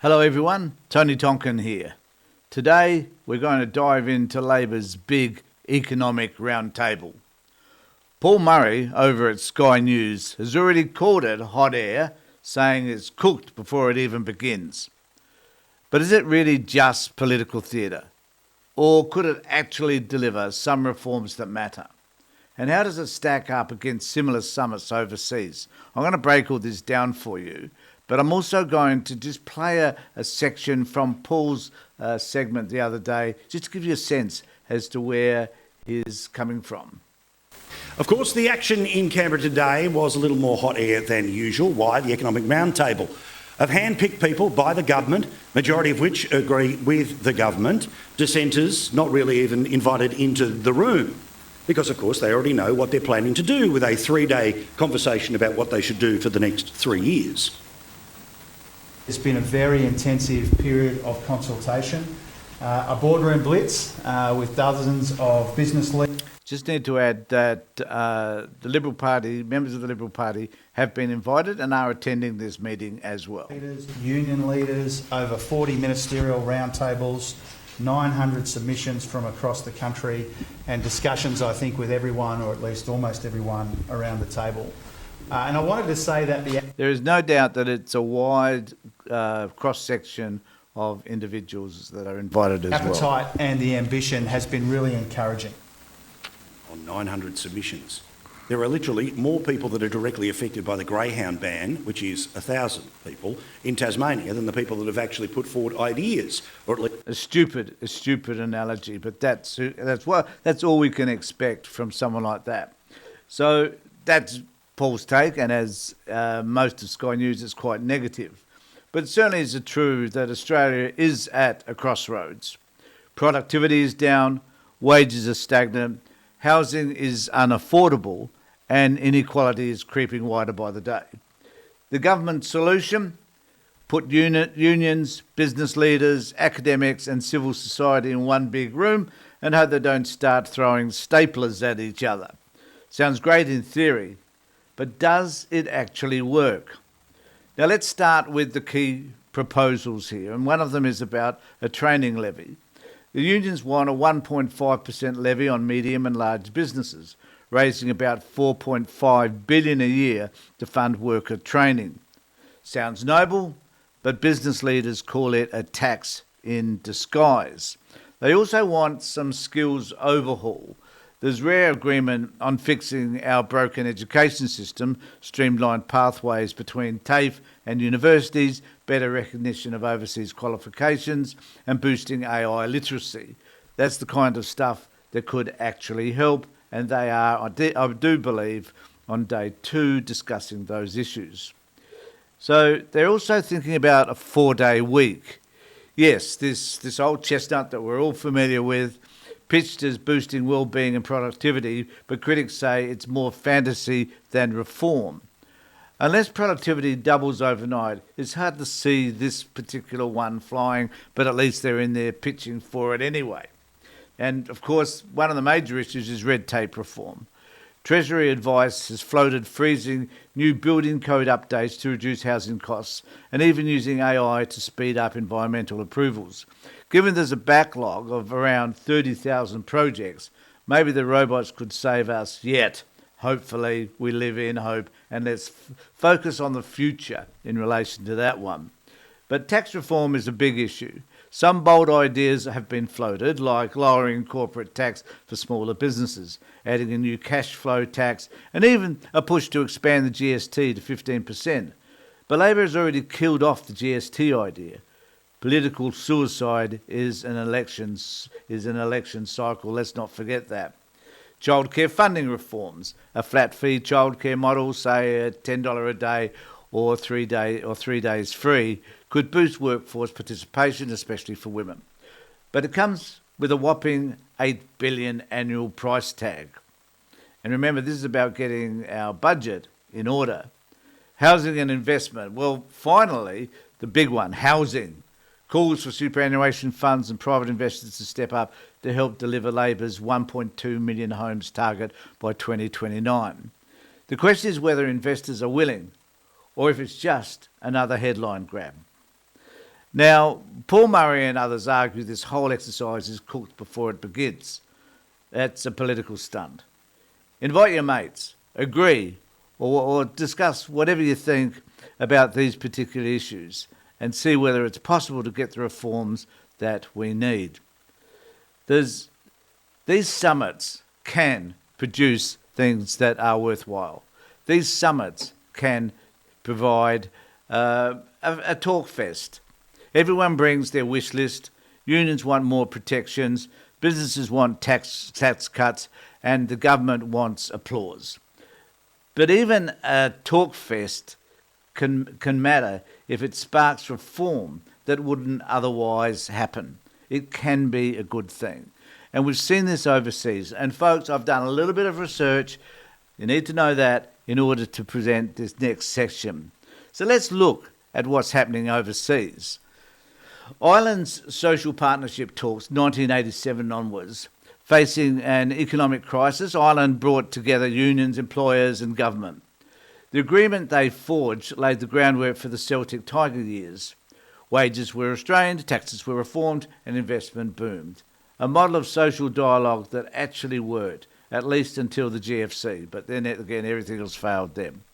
Hello everyone, Tony Tonkin here. Today we're going to dive into Labor's big economic roundtable. Paul Murray over at Sky News has already called it hot air, saying it's cooked before it even begins. But is it really just political theatre? Or could it actually deliver some reforms that matter? And how does it stack up against similar summits overseas? I'm going to break all this down for you, but I'm also going to just play a section from Paul's segment the other day, just to give you a sense as to where he's coming from. Of course, the action in Canberra today was a little more hot air than usual. Why? The economic roundtable of hand-picked people by the government, majority of which agree with the government, dissenters not really even invited into the room, because of course they already know what they're planning to do with a 3-day conversation about what they should do for the next 3 years. It's been a very intensive period of consultation, a boardroom blitz with dozens of business leaders. Just need to add that the Liberal Party, members of the Liberal Party have been invited and are attending this meeting as well. Union leaders, over 40 ministerial roundtables, 900 submissions from across the country, and discussions, I think, with everyone, or at least almost everyone, around the table. And I wanted to say that there is no doubt that it's a wide cross-section of individuals that are invited as well. Appetite and the ambition has been really encouraging. On 900 submissions. There are literally more people that are directly affected by the greyhound ban, which is 1,000 people, in Tasmania than the people that have actually put forward ideas. Or at least a stupid analogy, but that's all we can expect from someone like that. So that's Paul's take, and as most of Sky News, it's quite negative. But it certainly is true that Australia is at a crossroads. Productivity is down, wages are stagnant, housing is unaffordable, and inequality is creeping wider by the day. The government solution? Put unions, business leaders, academics and civil society in one big room and hope they don't start throwing staplers at each other. Sounds great in theory, but does it actually work? Now let's start with the key proposals here, and one of them is about a training levy. The unions want a 1.5% levy on medium and large businesses, raising about $4.5 billion a year to fund worker training. Sounds noble, but business leaders call it a tax in disguise. They also want some skills overhaul. There's rare agreement on fixing our broken education system, streamlined pathways between TAFE and universities, better recognition of overseas qualifications, and boosting AI literacy. That's the kind of stuff that could actually help, and they are, I do believe, on day 2 discussing those issues. So they're also thinking about a 4-day week. Yes, this old chestnut that we're all familiar with, pitched as boosting well-being and productivity, but critics say it's more fantasy than reform. Unless productivity doubles overnight, it's hard to see this particular one flying, but at least they're in there pitching for it anyway. And of course, one of the major issues is red tape reform. Treasury advice has floated freezing new building code updates to reduce housing costs and even using AI to speed up environmental approvals. Given there's a backlog of around 30,000 projects, maybe the robots could save us yet. Hopefully we live in hope, and let's focus on the future in relation to that one. But tax reform is a big issue. Some bold ideas have been floated, like lowering corporate tax for smaller businesses, adding a new cash flow tax, and even a push to expand the GST to 15%. But Labor has already killed off the GST idea. Political suicide is an election cycle, let's not forget that. Childcare funding reforms, a flat fee childcare model, say at $10 a day or 3 days free, could boost workforce participation, especially for women. But it comes with a whopping $8 billion annual price tag. And remember, this is about getting our budget in order. Housing and investment. Well, finally, the big one, housing. Calls for superannuation funds and private investors to step up to help deliver Labor's 1.2 million homes target by 2029. The question is whether investors are willing, or if it's just another headline grab. Now, Paul Murray and others argue this whole exercise is cooked before it begins. That's a political stunt. Invite your mates, agree, or discuss whatever you think about these particular issues and see whether it's possible to get the reforms that we need. These summits can produce things that are worthwhile. These summits can provide a talk fest. Everyone brings their wish list. Unions want more protections. Businesses want tax cuts, and the government wants applause. But even a talk fest can matter if it sparks reform that wouldn't otherwise happen. It can be a good thing. And we've seen this overseas. And folks, I've done a little bit of research. You need to know that in order to present this next section. So let's look at what's happening overseas. Ireland's social partnership talks, 1987 onwards, facing an economic crisis, Ireland brought together unions, employers and government. The agreement they forged laid the groundwork for the Celtic Tiger years. Wages were restrained, taxes were reformed and investment boomed. A model of social dialogue that actually worked, at least until the GFC, but then again everything else failed them.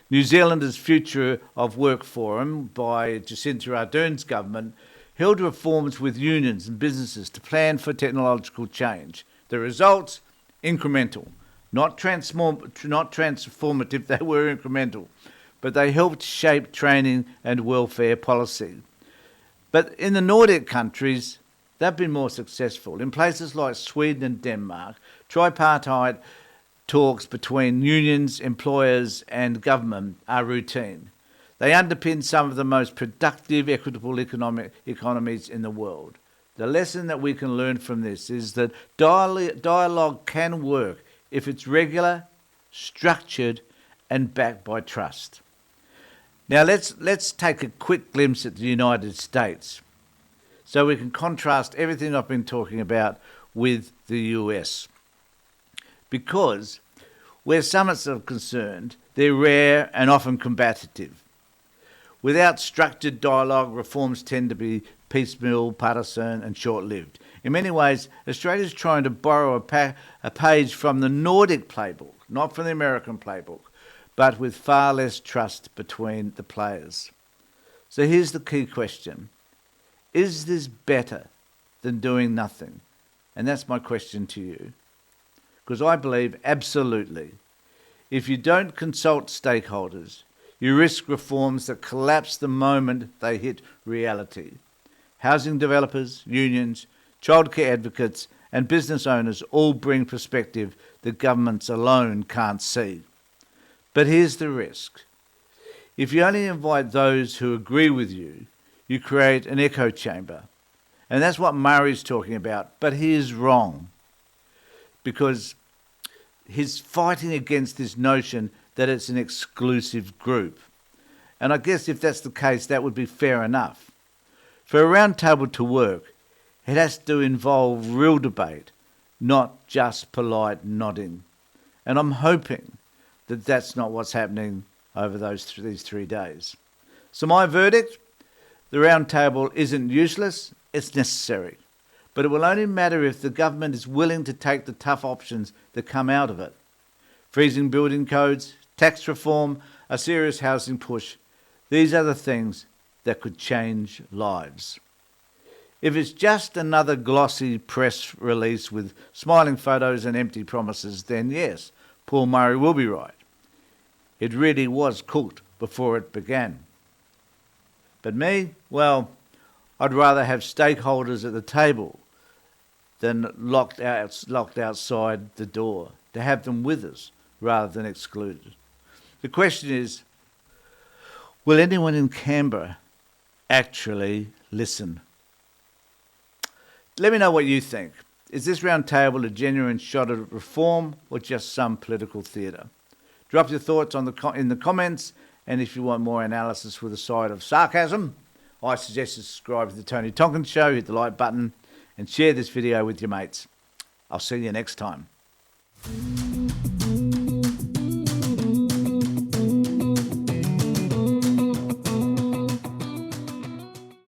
New Zealand's Future of Work Forum by Jacinda Ardern's government held reforms with unions and businesses to plan for technological change. The results? Incremental. Not transformative, they were incremental, but they helped shape training and welfare policy. But in the Nordic countries, they've been more successful. In places like Sweden and Denmark, tripartite talks between unions, employers and government are routine. They underpin some of the most productive, equitable economies in the world. The lesson that we can learn from this is that dialogue can work if it's regular, structured and backed by trust. Now let's take a quick glimpse at the United States so we can contrast everything I've been talking about with the US. Because where summits are concerned, they're rare and often combative. Without structured dialogue, reforms tend to be piecemeal, partisan and short-lived. In many ways, Australia's trying to borrow a page from the Nordic playbook, not from the American playbook, but with far less trust between the players. So here's the key question. Is this better than doing nothing? And that's my question to you. Because I believe absolutely, if you don't consult stakeholders, you risk reforms that collapse the moment they hit reality. Housing developers, unions, childcare advocates and business owners all bring perspective that governments alone can't see. But here's the risk. If you only invite those who agree with you, you create an echo chamber. And that's what Murray's talking about, but he is wrong. Because he's fighting against this notion that it's an exclusive group. And I guess if that's the case, that would be fair enough. For a roundtable to work, it has to involve real debate, not just polite nodding. And I'm hoping that that's not what's happening over these 3 days. So my verdict, the roundtable isn't useless, it's necessary. But it will only matter if the government is willing to take the tough options that come out of it. Freezing building codes, tax reform, a serious housing push. These are the things that could change lives. If it's just another glossy press release with smiling photos and empty promises, then yes, Paul Murray will be right. It really was cooked before it began. But me, well, I'd rather have stakeholders at the table than locked outside the door, to have them with us rather than excluded. The question is, will anyone in Canberra actually listen? Let me know what you think. Is this roundtable a genuine shot at reform or just some political theatre? Drop your thoughts in the comments, and if you want more analysis with a side of sarcasm, I suggest you subscribe to the Tony Tonkin Show, hit the like button, and share this video with your mates. I'll see you next time.